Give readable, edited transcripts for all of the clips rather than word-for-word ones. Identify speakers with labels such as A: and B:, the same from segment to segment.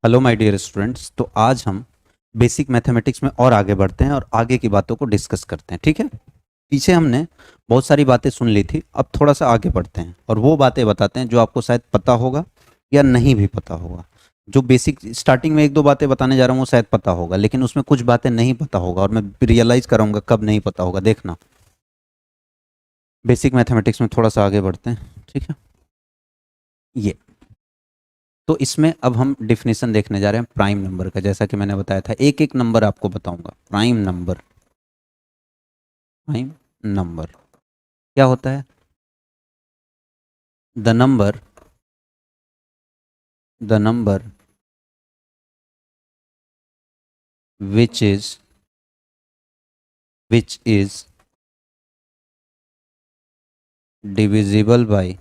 A: Hello my dear students. तो आज हम बेसिक मैथमेटिक्स में और आगे बढ़ते हैं और आगे की बातों को डिस्कस करते हैं। ठीक है, पीछे हमने बहुत सारी बातें सुन ली थी, अब थोड़ा सा आगे बढ़ते हैं और वो बातें बताते हैं जो आपको शायद पता होगा या नहीं भी पता होगा। जो बेसिक स्टार्टिंग में एक दो बातें बताने जा रहा हूँ वो शायद पता होगा, लेकिन उसमें कुछ बातें नहीं पता होगा और मैं रियलाइज़ कराऊंगा कब नहीं पता होगा। देखना, बेसिक मैथमेटिक्स में थोड़ा सा आगे बढ़ते हैं। ठीक है, ये तो इसमें अब हम डिफिनेशन देखने जा रहे हैं प्राइम नंबर का। जैसा कि मैंने बताया था, एक एक नंबर आपको बताऊंगा। प्राइम नंबर, प्राइम नंबर क्या होता है? The number which is divisible by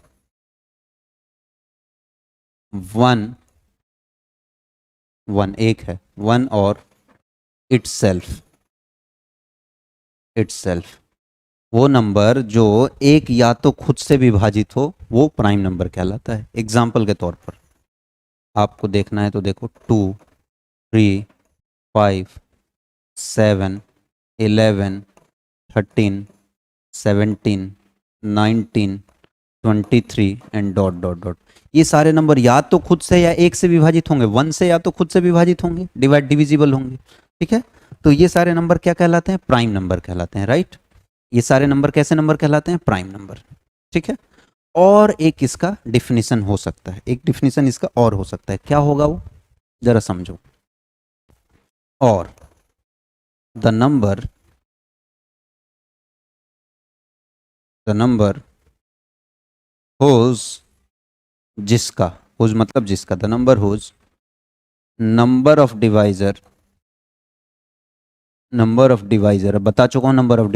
A: one, one एक है, वन और इट्सेल्फ वो नंबर जो एक या तो खुद से विभाजित हो वो प्राइम नंबर कहलाता है। एग्जाम्पल के तौर पर आपको देखना है तो देखो, 2, 3, 5, 7, 11, 13, 17, 19, 23 एंड डॉट डॉट डॉट। ये सारे नंबर या तो खुद से या एक से विभाजित होंगे, वन से या तो खुद से विभाजित होंगे, डिविजिबल होंगे। ठीक है, तो ये सारे नंबर क्या कहलाते हैं? प्राइम नंबर कहलाते हैं। राइट, ये सारे नंबर कैसे नंबर कहलाते हैं? Prime number. ठीक है, और एक इसका डिफिनीशन हो सकता है, एक डिफिनीशन इसका और हो सकता है। क्या होगा वो, जरा समझो। और द नंबर होज, जिसका, होज मतलब जिसका, the number whose number of divisor, बता चुका हूं number of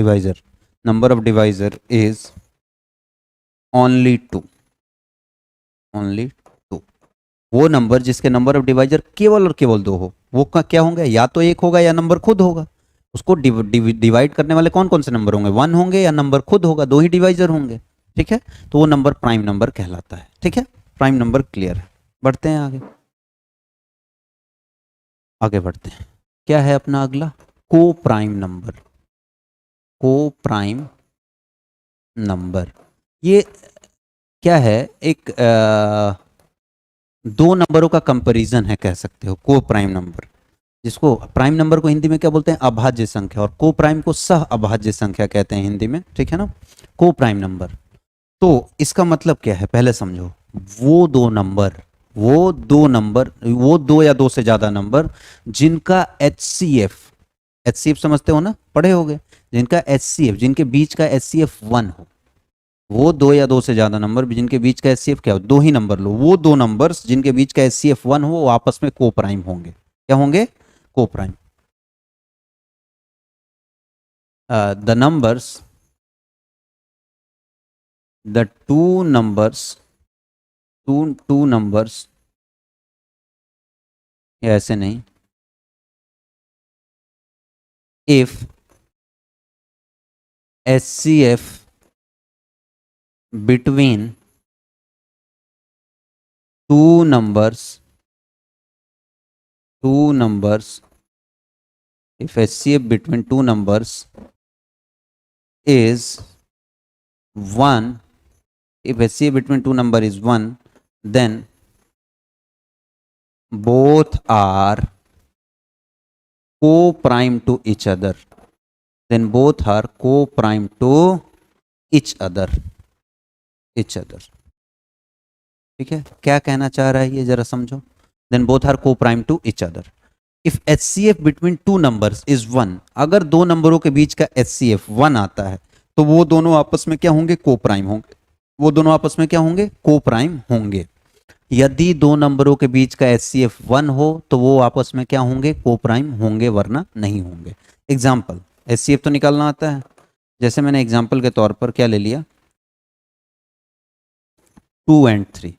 A: divisor is only two, वो नंबर जिसके नंबर ऑफ डिवाइजर केवल और केवल दो हो, वो क्या होंगे? या तो एक होगा या नंबर खुद होगा। उसको डिवाइड करने वाले कौन कौन से नंबर होंगे? वन होंगे या नंबर खुद होगा, दो ही डिवाइजर होंगे। ठीक है, तो वो नंबर प्राइम नंबर कहलाता है। ठीक है, प्राइम नंबर क्लियर है। बढ़ते हैं आगे, बढ़ते हैं। क्या है अपना अगला? को प्राइम नंबर। ये क्या है? एक दो नंबरों का कंपैरिजन है, कह सकते हो। को प्राइम नंबर, जिसको प्राइम नंबर को हिंदी में क्या बोलते हैं? अभाज्य संख्या, और को प्राइम को सह अभाज्य संख्या कहते हैं हिंदी में। ठीक है ना, को प्राइम नंबर। तो इसका मतलब क्या है पहले समझो। वो दो या दो से ज्यादा नंबर जिनका HCF समझते हो ना, पढ़े होगे, जिनका HCF, जिनके बीच का HCF 1 हो, वो दो या दो से ज्यादा नंबर जिनके बीच का HCF क्या हो? दो ही नंबर लो, वो दो नंबर्स जिनके बीच का HCF 1 हो वो आपस में को प्राइम होंगे। क्या होंगे? को प्राइम। द टू नंबर्स, या ऐसे नहीं, if HCF between two numbers, if HCF between two numbers is 1, if HCF between two number is 1, then both are co-prime to each other. ठीक है, क्या कहना चाह रहा है ये जरा समझो। Then both are coprime to each other. If HCF between two numbers is 1, अगर दो नंबरों के बीच का HCF 1 आता है तो वो दोनों आपस में क्या होंगे? को प्राइम होंगे। यदि दो नंबरों के बीच का HCF 1 हो तो वो आपस में क्या होंगे? को प्राइम होंगे, वरना नहीं होंगे। एग्जाम्पल, HCF तो निकालना आता है। जैसे मैंने एग्जाम्पल के तौर पर क्या ले लिया? 2 एंड 3।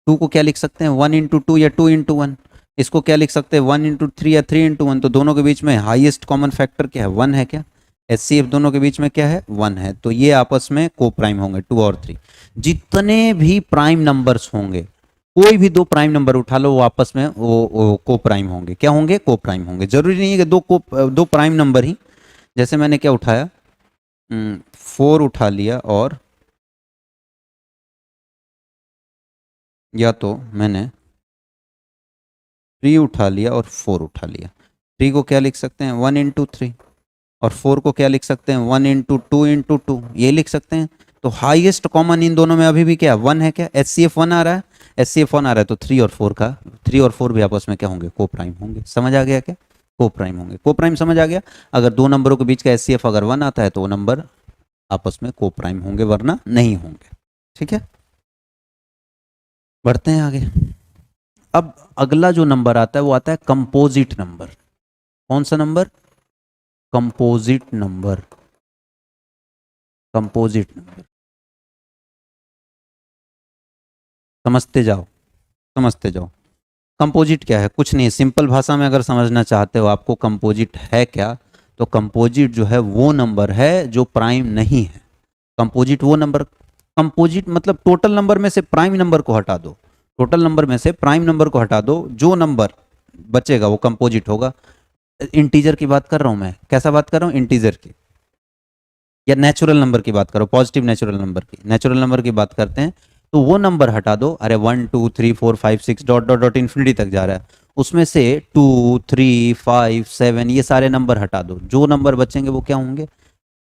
A: 2 को क्या लिख सकते हैं? 1 इंटू 2 या 2 इंटू 1। इसको क्या लिख सकते हैं? 1 इंटू 3 या 3 इंटू 1। तो दोनों के बीच में हाईएस्ट कॉमन फैक्टर क्या है? 1 है। क्या HCF दोनों के बीच में क्या है? 1 है। तो ये आपस में को प्राइम होंगे, 2 और 3। जितने भी प्राइम नंबर्स होंगे कोई भी दो प्राइम नंबर उठा लो, वो आपस में वो को प्राइम होंगे। क्या होंगे? को प्राइम होंगे। जरूरी नहीं है कि दो प्राइम नंबर ही। जैसे मैंने क्या उठाया, 4 उठा लिया, और या तो मैंने 3 उठा लिया और 4 उठा लिया। 3 को क्या लिख सकते हैं? 1 इंटू 3। और 4 को क्या लिख सकते हैं? 1 इंटू 2 इंटू 2, ये लिख सकते हैं। तो हाईएस्ट कॉमन इन दोनों में अभी भी क्या 1 है? क्या HCF 1 आ रहा है? HCF 1 आ रहा है, तो 3 और 4 का 3 और 4 भी आपस में क्या होंगे? को प्राइम होंगे। समझ आ गया क्या? को प्राइम होंगे। को प्राइम समझ आ गया? अगर दो नंबरों के बीच का HCF अगर 1 आता है तो वो नंबर आपस में को प्राइम होंगे, वरना नहीं होंगे। ठीक है, बढ़ते हैं आगे। अब अगला जो नंबर आता है वो आता है कंपोजिट नंबर। कौन सा number? Composite number. Composite number समझते जाओ, समझते जाओ। कंपोजिट क्या है? कुछ नहीं, सिंपल भाषा में अगर समझना चाहते हो आपको कंपोजिट है क्या, तो कंपोजिट जो है वो नंबर है जो प्राइम नहीं है। कंपोजिट वो नंबर, कंपोजिट मतलब टोटल नंबर में से प्राइम नंबर को हटा दो। टोटल नंबर में से प्राइम नंबर को हटा दो, जो नंबर बचेगा वो कंपोजिट होगा। इंटीजर की बात कर रहा हूं मैं। कैसा बात कर रहा हूं? इंटीजर की, या नेचुरल नंबर की बात करो, पॉजिटिव नेचुरल नंबर की। नेचुरल नंबर की बात करते हैं तो वो नंबर हटा दो। अरे 1 2 3 4 5 6 डॉट डॉट डॉट इन्फिनिटी तक जा रहा है, उसमें से 2 3 5 7 ये सारे नंबर हटा दो। जो नंबर बचेंगे वो क्या होंगे?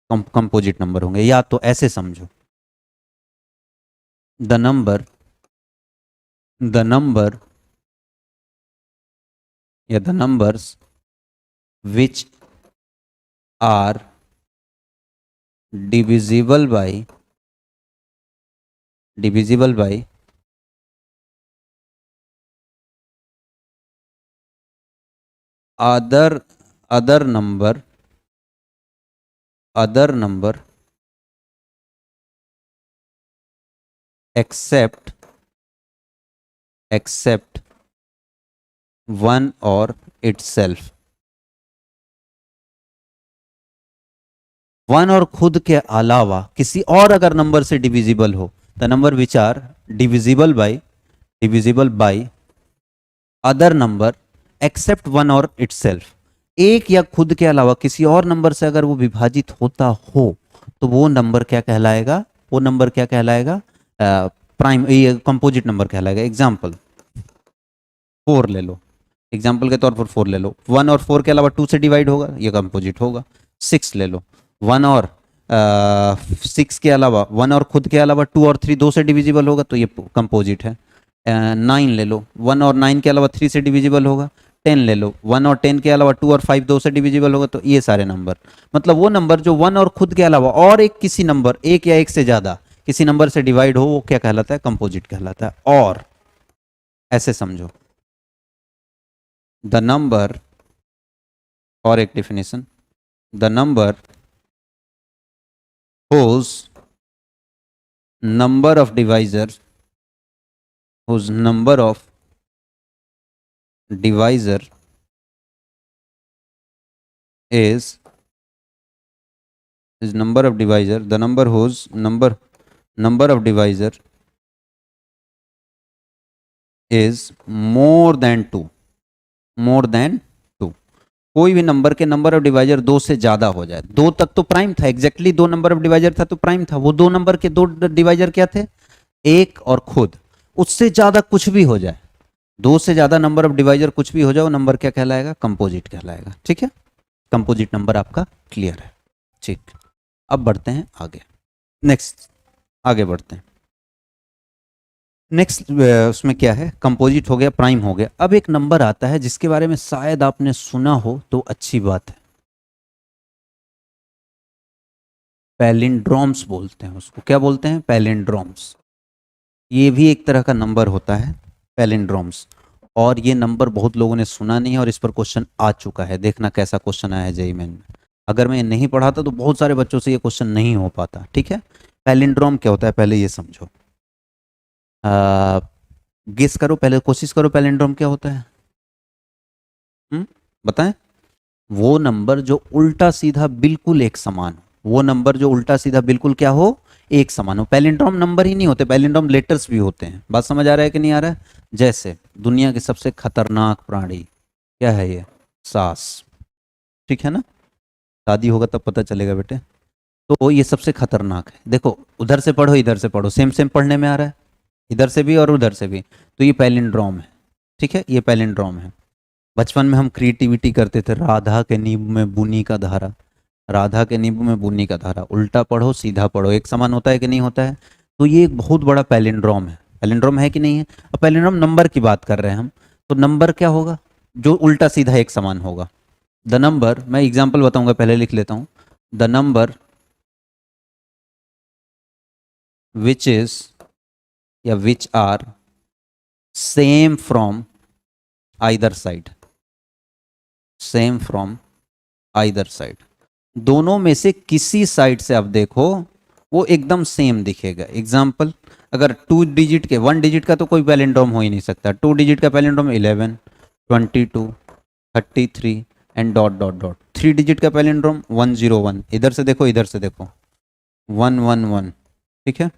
A: कंपोजिट नंबर होंगे। या तो ऐसे समझो, द नंबर या the numbers which are divisible by other number except one or itself। One और खुद के अलावा किसी और अगर नंबर से डिविजिबल हो, the number which are divisible by other number except one और इटसेल्फ। एक या खुद के अलावा किसी और नंबर से अगर वो विभाजित होता हो तो वो नंबर क्या कहलाएगा? वो नंबर क्या कहलाएगा? प्राइम, ये कंपोजिट नंबर कहलाएगा। एग्जाम्पल 4 ले लो, एग्जाम्पल के तौर पर 4 ले लो। 1 और 4 के अलावा 2 से डिवाइड होगा, ये कंपोजिट होगा। 6 ले लो, 1 और 6 के अलावा 1 और खुद के अलावा 2 और 3 2 से डिविजिबल होगा, तो ये कंपोजिट है। 9 ले लो, 1 और 9 के अलावा 3 से डिविजिबल होगा। 10 ले लो, 1 और 10 के अलावा 2 और 5 2 से डिविजिबल होगा। तो ये सारे नंबर, मतलब वो नंबर जो 1 और खुद के अलावा और एक किसी नंबर, एक या एक से ज़्यादा किसी नंबर से डिवाइड हो, वो क्या कहलाता है? कंपोजिट कहलाता है। और ऐसे समझो, द नंबर, और एक definition, the number whose number of divisors is number of divisor, the number whose number of divisor is more than 2। कोई भी नंबर के नंबर ऑफ डिवाइजर 2 से ज्यादा हो जाए। 2 तक तो प्राइम था, एग्जैक्टली 2 नंबर ऑफ डिवाइजर था तो प्राइम था। वो 2 नंबर के 2 डिवाइजर क्या थे? एक और खुद। उससे ज्यादा कुछ भी हो जाए, 2 से ज्यादा नंबर ऑफ डिवाइजर कुछ भी हो जाए, वो नंबर क्या कहलाएगा? कंपोजिट कहलाएगा। ठीक है, कंपोजिट नंबर आपका क्लियर है। ठीक, अब बढ़ते हैं आगे। नेक्स्ट, आगे बढ़ते हैं। नेक्स्ट उसमें क्या है? कंपोजिट हो गया, प्राइम हो गया। अब एक नंबर आता है जिसके बारे में शायद आपने सुना हो, तो अच्छी बात है। पैलिंड्रोम्स बोलते हैं उसको। क्या बोलते हैं? पैलिंड्रोम्स। ये भी एक तरह का नंबर होता है, पैलिंड्रोम्स। और ये नंबर बहुत लोगों ने सुना नहीं है, और इस पर क्वेश्चन आ चुका है। देखना कैसा क्वेश्चन आया है जेईई मेन में। अगर मैं नहीं पढ़ाता तो बहुत सारे बच्चों से ये क्वेश्चन नहीं हो पाता। ठीक है, पैलिंड्रोम क्या होता है पहले ये समझो। गेस करो, पहले कोशिश करो, पैलिंड्रोम क्या होता है? बताएं। वो नंबर जो उल्टा सीधा बिल्कुल एक समान हो, वो नंबर जो उल्टा सीधा बिल्कुल क्या हो? एक समान हो। पैलिंड्रोम नंबर ही नहीं होते, पैलिंड्रोम लेटर्स भी होते हैं। बात समझ आ रहा है कि नहीं आ रहा है? जैसे दुनिया के सबसे खतरनाक प्राणी क्या है? ये सांस, ठीक है ना? शादी होगा तब पता चलेगा बेटे। तो ये सबसे खतरनाक है। देखो उधर से पढ़ो इधर से पढ़ो, सेम सेम पढ़ने में आ रहा है, इधर से भी और उधर से भी। तो ये पैलिंड्रोम है, ठीक है, ये पैलिंड्रोम है। बचपन में हम क्रिएटिविटी करते थे, राधा के नींबू में बुनी का धारा, राधा के नींबू में बुनी का धारा, उल्टा पढ़ो सीधा पढ़ो, एक समान होता है कि नहीं होता है? तो ये एक बहुत बड़ा पैलिंड्रोम है। पैलिंड्रोम है कि नहीं है? अब पैलिंड्रोम नंबर की बात कर रहे हैं हम, तो नंबर क्या होगा? जो उल्टा सीधा एक समान होगा। द नंबर, मैं एग्जाम्पल बताऊंगा, पहले लिख लेता हूं। द नंबर विच इज या which are same from either side, same from either side, दोनों में से किसी साइड से आप देखो वो एकदम सेम दिखेगा। एग्जाम्पल, अगर 2 डिजिट के, 1 डिजिट का तो कोई पैलिंड्रोम हो ही नहीं सकता। 2 डिजिट का palindrome 11, 22, 33 and dot dot dot. 3 digit का पैलिंड्रोम 101, इधर से देखो इधर से देखो 111, ठीक है,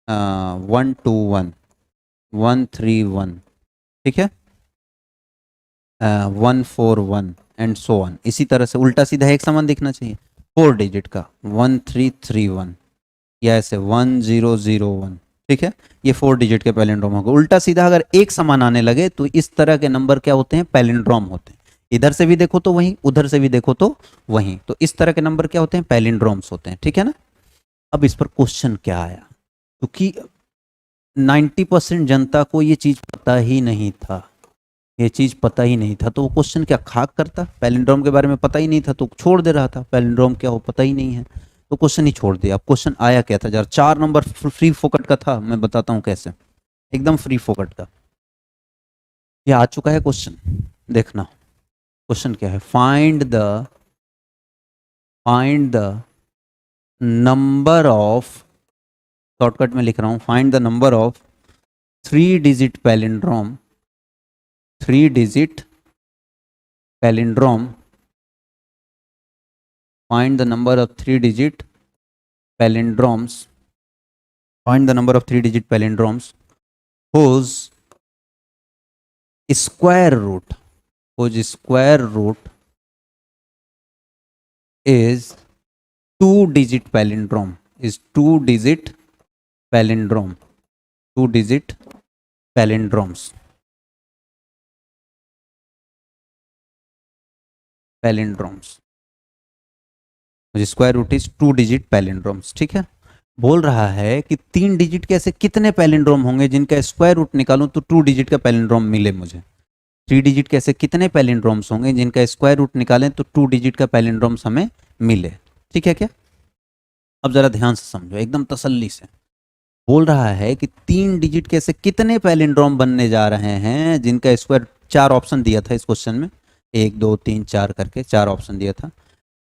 A: 121, 131, ठीक है, 141 एंड सो ऑन। इसी तरह से उल्टा सीधा एक समान दिखना चाहिए। 4 डिजिट का 1331 या ऐसे 1001, ठीक है, ये 4 डिजिट के पैलिंड्रोम होगा। उल्टा सीधा अगर एक समान आने लगे तो इस तरह के नंबर क्या होते हैं? पैलिंड्रोम होते हैं। इधर से भी देखो तो वहीं, उधर से भी देखो तो वहीं, तो इस तरह के नंबर क्या होते हैं? पैलिंड्रोम्स होते हैं, ठीक है ना? अब इस पर क्वेश्चन क्या आया, क्योंकि 90% जनता को ये चीज पता ही नहीं था, ये चीज पता ही नहीं था, तो वो क्वेश्चन क्या खाक करता? पैलिंड्रोम के बारे में पता ही नहीं था तो छोड़ दे रहा था, पैलिंड्रोम क्या हो पता ही नहीं है तो क्वेश्चन ही छोड़ दिया। अब क्वेश्चन आया क्या था जरा? 4 नंबर फ्री फोकट का था, मैं बताता हूं कैसे, एकदम फ्री फोकट का। ये आ चुका है क्वेश्चन, देखना क्वेश्चन क्या है। Find the number of, shortcut में लिख रहा हूं, find the number of 3 digit palindrome, 3 digit palindrome, find the number of 3 digit palindromes, find the number of 3 digit palindromes whose square root is 2 digit palindrome, is 2 digit palindrome, 2 digit palindromes, palindromes, square root is 2 digit palindromes, ठीक है। बोल रहा है कि 3 digit के ऐसे कितने palindrome होंगे जिनका स्क्वायर रूट निकालूं तो 2 डिजिट का पैलिंड्रोम मिले मुझे। 3 डिजिट के ऐसे कितने पैलिंड्रोम्स होंगे जिनका स्क्वायर रूट निकालें तो 2 डिजिट का पैलिंड्रोम्स हमें मिले, ठीक है क्या? अब जरा ध्यान से समझो, एकदम तसल्ली से। बोल रहा है कि 3 डिजिट के ऐसे कितने पैलिंड्रोम बनने जा रहे हैं जिनका स्क्वायर, 4 ऑप्शन दिया था इस क्वेश्चन में, 1 2 3 4 करके 4 ऑप्शन दिया था।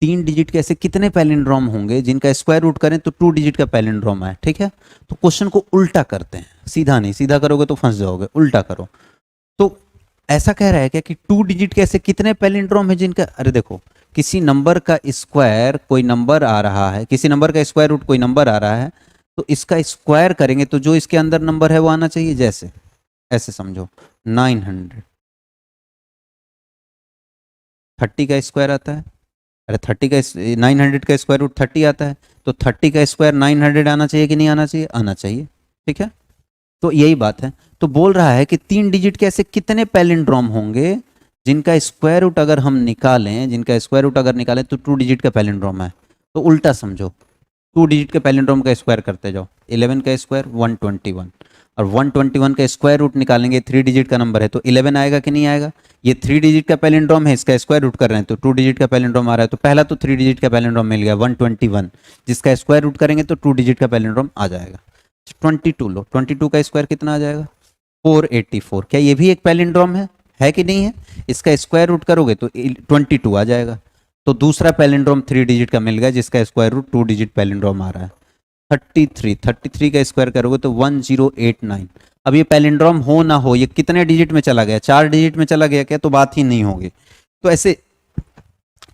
A: 3 डिजिट के ऐसे कितने पैलिंड्रोम होंगे जिनका स्क्वायर रूट करें तो 2 डिजिट का पैलिंड्रोम आए, ठीक है। तो क्वेश्चन को उल्टा करते हैं, सीधा नहीं, सीधा करोगे तो फंस जाओगे, उल्टा करो। तो ऐसा कह रहा है क्या कि 2 डिजिट के ऐसे कितने पैलिंड्रोम है जिनका, अरे देखो किसी नंबर का स्क्वायर, कोई नंबर आ रहा है, किसी नंबर का स्क्वायर रूट कोई नंबर आ रहा है तो इसका स्क्वायर करेंगे तो जो इसके अंदर नंबर है वो आना चाहिए। जैसे ऐसे समझो 900, 30 का स्क्वायर आता है, अरे 30 का 900 का स्क्वायर रूट 30 आता है तो 30 का स्क्वायर 900 आना चाहिए कि नहीं आना चाहिए? आना चाहिए, ठीक है। तो यही बात है। तो बोल रहा है कि 3 डिजिट के ऐसे कितने पैलिंड्रोम होंगे जिनका स्क्वायर रूट अगर हम निकालें, जिनका स्क्वायर रूट अगर निकालें तो 2 डिजिट का पैलिंड्रोम है। तो उल्टा समझो, 2 डिजिट के पैलिंड्रोम का स्क्वायर करते जाओ। 11 का स्क्वायर 121 और 121 का स्क्वायर रूट निकालेंगे, 3 डिजिट का नंबर है तो 11 आएगा कि नहीं आएगा? ये 3 डिजिट का पैलिंड्रोम है, इसका स्क्वायर रूट कर रहे हैं तो 2 डिजिट का पैलिंड्रोम आ रहा है, तो पहला तो 3 डिजिट का पैलिंड्रोम मिल गया 121, जिसका स्क्वायर रूट करेंगे तो 2 डिजिट का पैलिंड्रोम आ जाएगा। 22 लो, 22 का स्क्वायर कितना आ जाएगा? 484। क्या ये भी एक पैलिंड्रोम है कि नहीं है? इसका स्क्वायर रूट करोगे तो 22 आ जाएगा। तो दूसरा पैलिंड्रोम 3 डिजिट का मिल गया जिसका स्क्वायर रूट 2 डिजिट पैलिंड्रोम आ रहा है। 33 का स्क्वायर करोगे तो 1089। अब ये पैलिंड्रोम हो ना हो, ये कितने डिजिट में चला गया? 4 डिजिट में चला गया क्या? तो बात ही नहीं होगी। तो ऐसे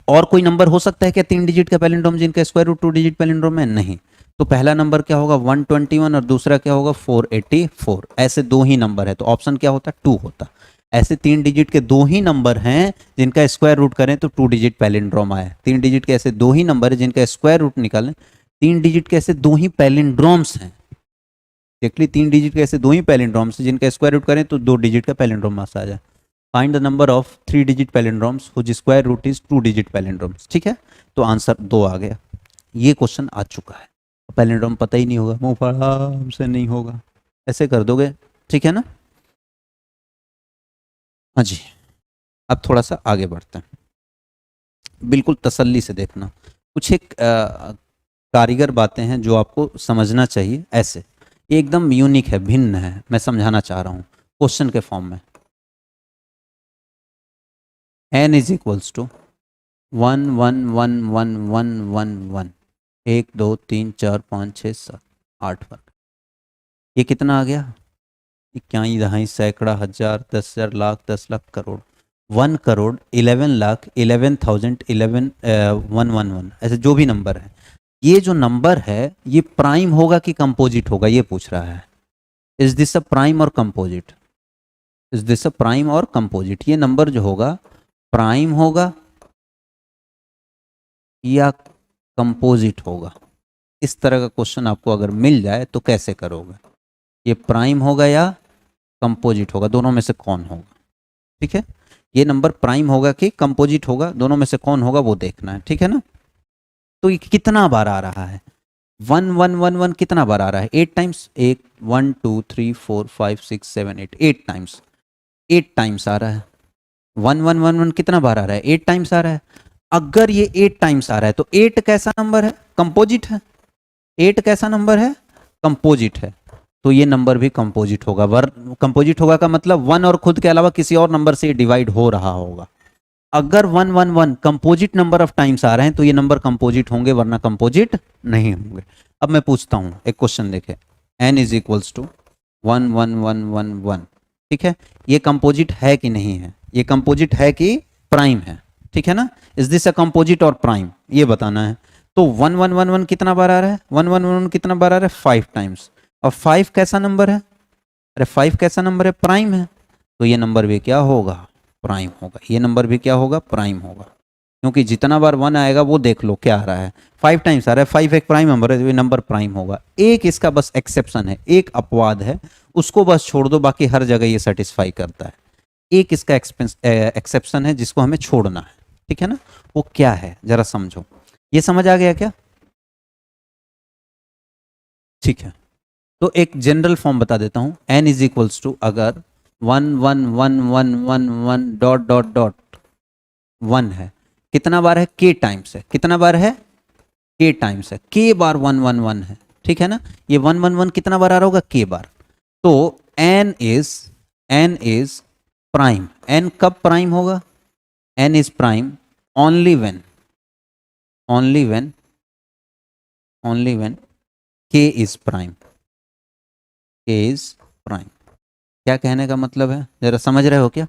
A: और कोई नंबर हो सकता है क्या 3 डिजिट का पैलिंड्रोम जिनका स्क्वायर रूट 2 डिजिट पैलिंड्रोम है? नहीं। तो पहला नंबर क्या होगा 121 और दूसरा क्या होगा 484। ऐसे दो ही नंबर है तो ऑप्शन क्या होता 2 होता। ऐसे 3 डिजिट के दो ही नंबर हैं जिनका स्क्वायर रूट करें तो 2 डिजिट पैलिंड्रोम आए। 3 डिजिट के ऐसे दो ही नंबर है जिनका स्क्वायर रूट निकालें, 3 डिजिट के ऐसे दो ही पैलिंड्रोम्स हैं। एक्चुअली 3 डिजिट के ऐसे दो ही पैलिंड्रोम्स हैं जिनका स्क्वायर रूट करें तो 2 डिजिट का पैलिंड्रोम आ जाए। Find the number of 3 digit palindromes whose square root is 2 digit palindromes. ठीक है, तो आंसर 2 आ गया। ये क्वेश्चन आ चुका है। पैलिंड्रोम पता ही नहीं होगा, मुंह फाड़ा हमसे नहीं होगा, ऐसे कर दोगे। ठीक है ना। हाँ जी, अब थोड़ा सा आगे बढ़ते हैं, बिल्कुल तसल्ली से देखना। कुछ एक कारीगर बातें हैं जो आपको समझना चाहिए। ऐसे ये एकदम यूनिक है, भिन्न है, मैं समझाना चाह रहा हूँ क्वेश्चन के फॉर्म में। n इज इक्वल्स टू 1 1 1 1 1 1 1 1 2 3 4 5 6 7 8 वर्ग। ये कितना आ गया? इक्याई दहाई सैकड़ा हजार 10,000 लाख 10 लाख करोड़। 1 करोड़ 11 लाख 11,000 11 111 ऐसे जो भी नंबर है। ये जो नंबर है ये प्राइम होगा कि कंपोजिट होगा ये पूछ रहा है। इज दिस अ प्राइम और composite? Is this a prime और कंपोजिट? ये नंबर जो होगा प्राइम होगा या कंपोजिट होगा? इस तरह का क्वेश्चन आपको अगर मिल जाए तो कैसे करोगे? ये प्राइम होगा या कंपोजिट होगा, दोनों में से कौन होगा? ठीक है, ये नंबर प्राइम होगा कि कंपोजिट होगा, दोनों में से कौन होगा वो देखना है। ठीक है ना। तो ये कितना बार आ रहा है? 1 1 1 1 कितना बार आ रहा है? 8 टाइम्स। 1 1 2 3 4 5 6 7 8 8 टाइम्स। 8 टाइम्स आ रहा है। 1 1 1 1 कितना बार आ रहा है? 8 टाइम्स आ रहा है। अगर ये 8 टाइम्स आ रहा है तो 8 कैसा नंबर है? कंपोजिट है। 8 कैसा नंबर है? कंपोजिट है। तो ये नंबर भी कंपोजिट होगा। कंपोजिट होगा का मतलब 1 और खुद के अलावा किसी और नंबर से डिवाइड हो रहा होगा। अगर 1 1 1 कंपोजिट नंबर ऑफ टाइम्स आ रहे हैं तो ये नंबर कंपोजिट होंगे, वरना कंपोजिट नहीं होंगे। अब मैं पूछता हूं एक क्वेश्चन देखें। n is equals to 1 1 1 1 1। ठीक है, ये कंपोजिट है कि नहीं है? ये कंपोजिट है कि प्राइम है? ठीक है ना। इज दिस अ कंपोजिट और प्राइम, ये बताना है। तो 1 1 1 1 कितना बार आ रहा है? 1 1 1 1 कितना बार आ रहा है? 5 टाइम्स। और 5 कैसा नंबर है? अरे 5 कैसा नंबर है? प्राइम है। तो ये नंबर भी क्या होगा? प्राइम होगा। ये नंबर भी क्या होगा? प्राइम होगा। क्योंकि जितना बार 1 आएगा वो देख लो क्या आ रहा है, 5 टाइम्स आ रहा है। 5 एक प्राइम नंबर है तो ये नंबर प्राइम होगा। एक इसका बस एक्सेप्शन है, एक अपवाद है, उसको बस छोड़ दो, बाकी हर जगह ये सेटिस्फाई करता है। एक इसका एक्सेप्शन है जिसको हमें छोड़ना है। ठीक है ना। वो क्या है जरा समझो। ये समझ आ गया क्या? ठीक है, तो एक जनरल फॉर्म बता देता हूं। n इज इक्वल्स टू अगर 1 1 1 1 1 1 डॉट डॉट डॉट 1 है, कितना बार है? k टाइम्स है। कितना बार है? k टाइम्स है। k बार 1 1 1 है। ठीक है ना। ये 1 1 1 कितना बार आ रहा होगा? k बार। तो n इज प्राइम। n कब प्राइम होगा? n is prime only when k is prime. k is prime. क्या कहने का मतलब है, जरा समझ रहे हो क्या?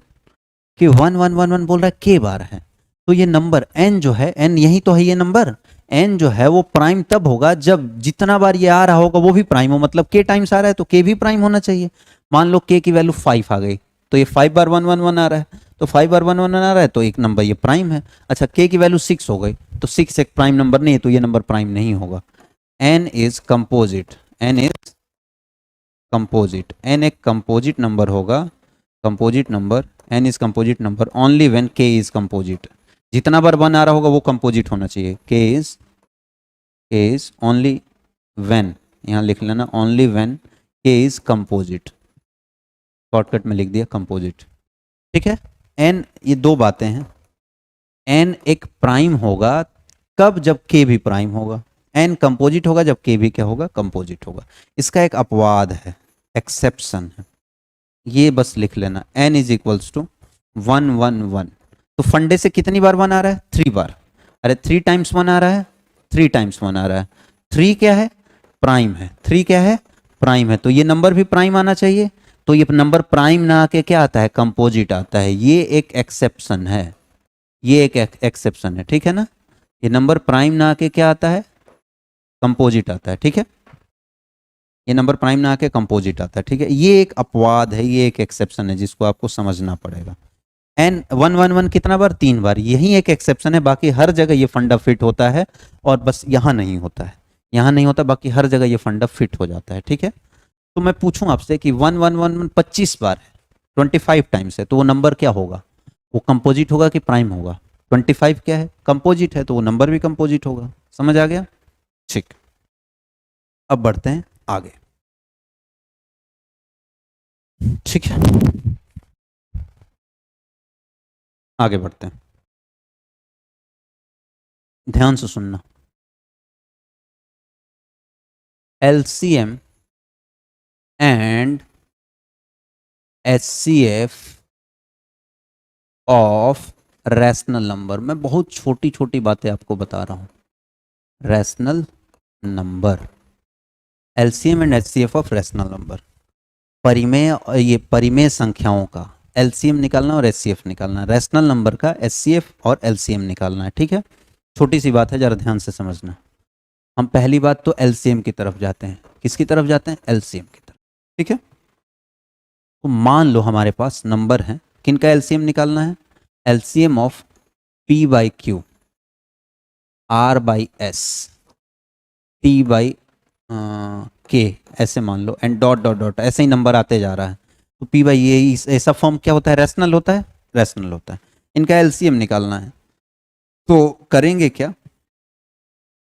A: कि 1 1 1 1 बोल रहा है k बार है, तो ये नंबर n जो है, n यही तो है, ये नंबर n जो है वो प्राइम तब होगा जब जितना बार ये आ रहा होगा वो भी प्राइम हो। मतलब k टाइम्स आ रहा है तो k भी प्राइम होना चाहिए। मान लो k की वैल्यू 5 आ गई तो ये 5 बार 1 1 1 आ रहा है, तो 5 बार 1 1 आ रहा है तो एक नंबर ये प्राइम है। अच्छा, k की वैल्यू 6 हो गई तो 6 एक प्राइम नंबर नहीं है, तो ये नंबर प्राइम नहीं होगा। n is composite. n is composite. n एक कंपोजिट नंबर होगा। Composite number n is composite number only when k is composite. जितना बार 1 आ रहा होगा वो कंपोजिट होना चाहिए। k इज ओनली व्हेन, यहाँ लिख लेना, only when k is composite. Shortcut में लिख दिया कंपोजिट। ठीक है। n, ये दो बातें हैं। n एक प्राइम होगा कब? जब k भी प्राइम होगा। n कंपोजिट होगा जब k भी क्या होगा? कंपोजिट होगा। इसका एक अपवाद है, एक्सेप्शन है, ये बस लिख लेना। n is equals to 1 1 1। तो फंडे से कितनी बार 1 आ रहा है? 3 बार। अरे 3 टाइम्स 1 आ रहा है, 3 टाइम्स 1 आ रहा है। 3 क्या है? प्राइम है। 3 क्या है? प्राइम है। तो ये नंबर भी प्राइम आना चाहिए। तो ये नंबर प्राइम ना आके क्या आता है? कंपोजिट आता है। ये एक एक्सेप्शन है, ये एक एक्सेप्शन है। ठीक है ना। ये नंबर प्राइम ना आके क्या आता है? कंपोजिट आता है, ठीक है। ये नंबर प्राइम ना आके कंपोजिट आता है, ठीक है। ये एक अपवाद है, ये एक एक्सेप्शन है जिसको आपको समझना पड़ेगा। एन 111 कितना बार? 3 बार। यही एक एक्सेप्शन है, बाकी हर जगह ये फंडा फिट होता है और बस यहाँ नहीं होता है, यहाँ नहीं होता, बाकी हर जगह ये फंडा फिट हो जाता है, ठीक है। तो मैं पूछूं आपसे कि 1111 25 बार है, 25 टाइम्स है, तो वो नंबर क्या होगा? वो कंपोजिट होगा कि प्राइम होगा? 25 क्या है? कंपोजिट है, तो वो नंबर भी कंपोजिट होगा। समझ आ गया? ठीक। अब बढ़ते हैं आगे, ठीक है, आगे बढ़ते हैं। ध्यान से सुनना। LCM and HCF of rational number. मैं बहुत छोटी छोटी बातें आपको बता रहा हूं। Rational number, LCM and HCF of rational number. परिमेय, ये परिमेय संख्याओं का एलसीएम निकालना और एचसीएफ निकालना, रैशनल नंबर का एचसीएफ और एलसीएम निकालना है, ठीक है। छोटी सी बात है, जरा ध्यान से समझना। हम पहली बात तो एलसीएम की तरफ जाते हैं। किसकी तरफ जाते हैं? एलसीएम की तरफ, ठीक है। तो मान लो हमारे पास नंबर है, किनका एलसीएम निकालना है? LCM of P by Q, R by S, T by K, ऐसे मान लो, एंड डॉट डॉट डॉट, ऐसे ही नंबर आते जा रहा है। तो पी बाई ये ऐसा फॉर्म क्या होता है? रैशनल होता है, रैशनल होता है। इनका एलसीएम निकालना है, तो करेंगे क्या?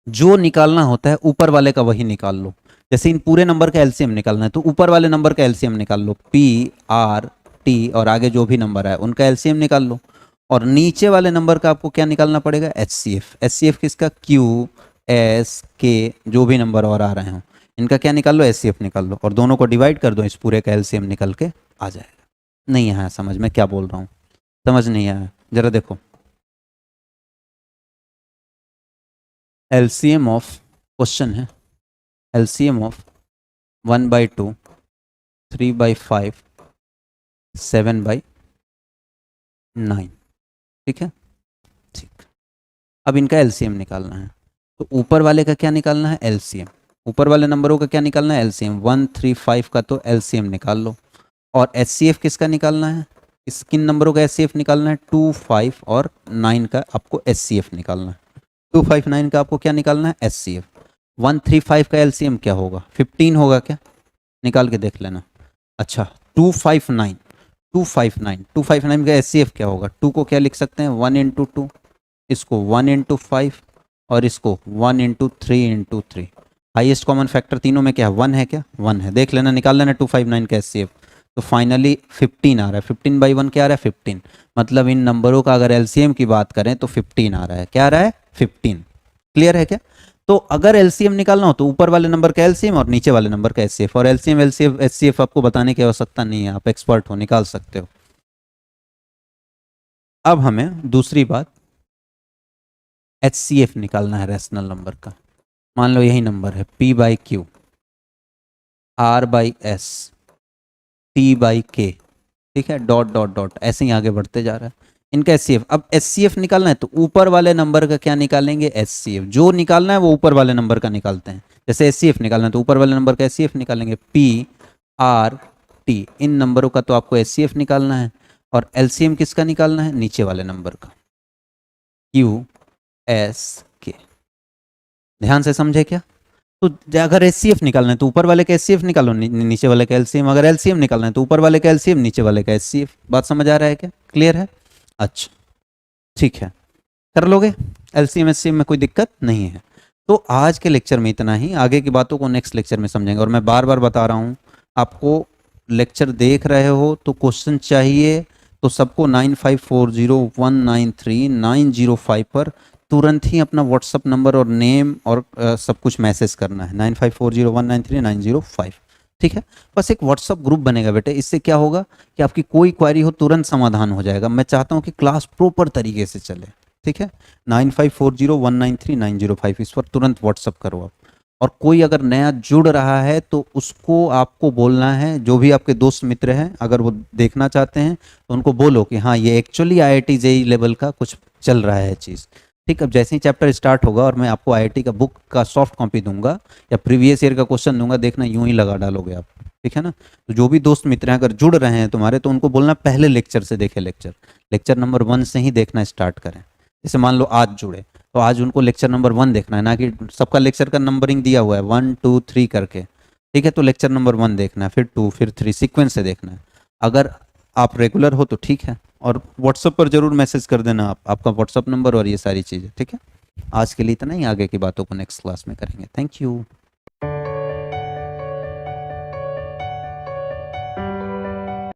A: जो निकालना होता है ऊपर वाले का वही निकाल लो। जैसे इन पूरे नंबर का एलसीएम निकालना है, तो ऊपर वाले नंबर का एलसीएम निकाल लो, पी आर टी, और आगे जो भी नंबर है उनका एलसीएम निकाल लो। और नीचे वाले नंबर का आपको क्या निकालना पड़ेगा? एचसीएफ। एचसीएफ किसका? क्यू एस के, जो भी नंबर और आ रहे हो इनका क्या निकाल लो? एचसीएफ निकाल लो, और दोनों को डिवाइड कर दो, इस पूरे का एलसीएम निकल के आ जाएगा। नहीं आया समझ में क्या बोल रहा हूँ? समझ नहीं आया? जरा देखो, एलसीएम ऑफ, क्वेश्चन है, एलसीएम ऑफ 1/2, 3/5, 7/9, ठीक है, ठीक। अब इनका एलसीएम निकालना है, तो ऊपर वाले का क्या निकालना है? एलसीएम। ऊपर वाले नंबरों का क्या निकालना है? एलसीएम। 1, 3, 5 का तो एलसीएम निकाल लो। और एचसीएफ किसका निकालना है? इस किन नंबरों का एचसीएफ निकालना है? 2, 5 और 9 का आपको एचसीएफ निकालना है। 2, 5, 9 का आपको क्या निकालना है? एचसीएफ। 1, 3, 5 का एलसीएम क्या होगा? 15 होगा क्या? निकाल के देख लेना। अच्छा, 259, 259, 259 का एचसीएफ क्या होगा? 2 को क्या लिख सकते हैं? 1 इंटू 2, इसको 1 इंटू 5 और इसको 1 into 3 into 3। Highest common factor तीनों में क्या है? 1 है क्या? 1 है। देख लेना, निकाल लेना 259 का एचसीएफ। तो फाइनली 15 आ रहा है। 15/1 क्या आ रहा है? 15। मतलब इन नंबरों का अगर एलसीएम की बात करें तो 15 आ रहा है। क्या आ रहा है? 15। क्लियर है क्या? तो अगर एलसीएम निकालना हो तो ऊपर वाले नंबर का एलसीएम और नीचे वाले नंबर का एचसीएफ। और एलसीएम एलसीएफ एचसीएफ आपको बताने की आवश्यकता नहीं है, आप एक्सपर्ट हो, निकाल सकते हो। अब हमें दूसरी बात, एचसीएफ निकालना है रैशनल नंबर का। मान लो यही नंबर है, P by Q, R by S, T by K, ठीक है, डॉट डॉट डॉट, ऐसे ही आगे बढ़ते जा रहा है। इनका एचसीएफ, अब एचसीएफ निकालना है तो ऊपर वाले नंबर का क्या निकालेंगे? एचसीएफ। जो निकालना है वो ऊपर वाले नंबर का निकालते हैं। जैसे एचसीएफ निकालना है तो ऊपर वाले नंबर का एचसीएफ निकालेंगे, पी आर टी, इन नंबरों का तो आपको एचसीएफ निकालना है। और एलसीएम किसका निकालना है? नीचे वाले नंबर का, क्यू एस के। ध्यान से समझे क्या? तो अगर एचसीएफ निकालना है तो ऊपर वाले का एचसीएफ निकालो, नीचे वाले का एलसीएम। अगर एलसीएम निकालना है तो ऊपर वाले का एलसीएम, नीचे वाले का एचसीएफ। बात समझ आ रहा है क्या? क्लियर है? अच्छा, ठीक है, कर लोगे। एलसीएम एचसीएम में कोई दिक्कत नहीं है। तो आज के लेक्चर में इतना ही, आगे की बातों को नेक्स्ट लेक्चर में समझेंगे। और मैं बार बार बता रहा हूँ, आपको लेक्चर देख रहे हो तो क्वेश्चन चाहिए तो सबको 9540193905 पर तुरंत ही अपना व्हाट्सअप नंबर और नेम और सब कुछ मैसेज करना है, 9540193905, ठीक है। बस एक व्हाट्सअप ग्रुप बनेगा बेटे, इससे क्या होगा कि आपकी कोई क्वेरी हो तुरंत समाधान हो जाएगा। मैं चाहता हूँ कि क्लास प्रॉपर तरीके से चले, ठीक है। 9540193905 इस पर तुरंत व्हाट्सअप करो आप। और कोई अगर नया जुड़ रहा है तो उसको आपको बोलना है, जो भी आपके दोस्त मित्र हैं अगर वो देखना चाहते हैं तो उनको बोलो कि हाँ ये एक्चुअली IIT JEE लेवल का कुछ चल रहा है चीज़, ठीक, अब जैसे ही चैप्टर स्टार्ट होगा और मैं आपको आईआईटी का बुक का सॉफ्ट कॉपी दूंगा या प्रीवियस ईयर का क्वेश्चन दूंगा, देखना यूं ही लगा डालोगे आप। ठीक है ना। तो जो भी दोस्त मित्र हैं अगर जुड़ रहे हैं तुम्हारे, तो उनको बोलना पहले लेक्चर से देखे, लेक्चर नंबर 1 से ही देखना स्टार्ट करें। जैसे मान लो आज जुड़े, तो आज उनको लेक्चर नंबर 1 देखना है, ना कि सबका लेक्चर का नंबरिंग दिया हुआ है 1 2 3 करके। ठीक है, तो लेक्चर नंबर 1 देखना है, फिर 2, फिर 3, सीक्वेंस से देखना है। अगर आप रेगुलर हो तो ठीक है, और व्हाट्सएप पर जरूर मैसेज कर देना आप, आपका व्हाट्सएप नंबर और ये सारी चीज़ें। ठीक है, आज के लिए इतना ही, आगे की बातों को नेक्स्ट क्लास में करेंगे। Thank you.